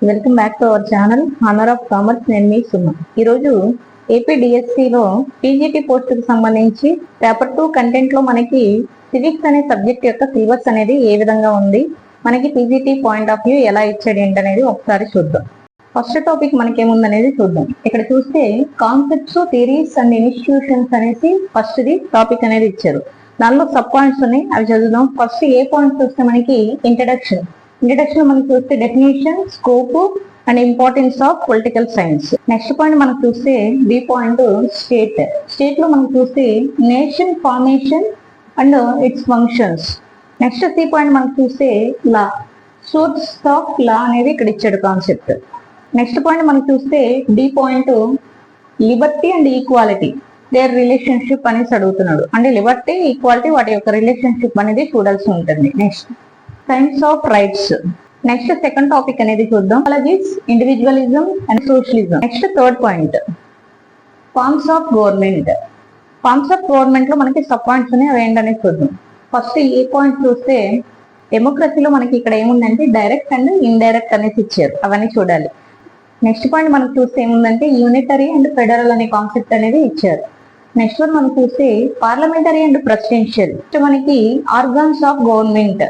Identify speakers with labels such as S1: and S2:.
S1: Welcome back to our channel honour of commerce. నేను మీ సుమ. ఈరోజు ఏపీడిఎస్సిలో PGT పోస్టుకు సంబంధించి పేపర్ 2 కంటెంట్ లో మనకి సివిక్స్ అనే సబ్జెక్ట్ యొక్క సిలబస్ అనేది ఏ విధంగా ఉంది, మనకి పీజీటీ పాయింట్ ఆఫ్ వ్యూ ఎలా ఇచ్చాడు ఏంటనేది ఒకసారి చూద్దాం. ఫస్ట్ టాపిక్ మనకి ఏముందనేది చూద్దాం. ఇక్కడ చూస్తే కాన్సెప్ట్స్, థియరీస్ అండ్ ఇన్స్టిట్యూషన్స్ అనేసి ఫస్ట్ ది టాపిక్ అనేది ఇచ్చారు. దానిలో సబ్ పాయింట్స్ ఉన్నాయి, అవి చదువుదాం. ఫస్ట్ ఏ పాయింట్స్ వస్తే మనకి ఇంట్రడక్షన్ మనం చూస్తే definition, scope and importance of political science. Next point మనం చూస్తే బి పాయింట్ స్టేట్ లో మనం చూస్తే nation formation and its functions. Next C point మనం చూస్తే లా, సోర్స్ ఆఫ్ లా అనేది ఇక్కడ ఇచ్చాడు కాన్సెప్ట్. నెక్స్ట్ పాయింట్ మనం చూస్తే D point liberty and equality their relationship అనేసి అడుగుతున్నాడు. అంటే లిబర్టీ, ఈక్వాలిటీ వాటి యొక్క రిలేషన్షిప్ అనేది చూడాల్సి ఉంటుంది. Next science of rights. Next second topic అనేది చూద్దాం, individualism and socialism. Next third point forms of government. Forms of government లో మనకి సబ్ పాయింట్స్ ఉన్నాయి, అవి ఏంటనేది చూద్దాం. ఫస్ట్ ఏ పాయింట్ చూస్తే డెమోక్రసీలో మనకి ఇక్కడ ఏముందంటే డైరెక్ట్ అండ్ ఇండైరెక్ట్ అనేసి ఇచ్చారు, అవన్నీ చూడాలి. నెక్స్ట్ పాయింట్ మనకు చూస్తే ఏముందంటే యూనిటరీ అండ్ ఫెడరల్ అనే కాన్సెప్ట్ అనేది ఇచ్చారు. నెక్స్ట్ వన్ మనం చూస్తే పార్లమెంటరీ అండ్ ప్రెసిడెన్షియల్. మనకి ఆర్గాన్స్ ఆఫ్ గవర్నమెంట్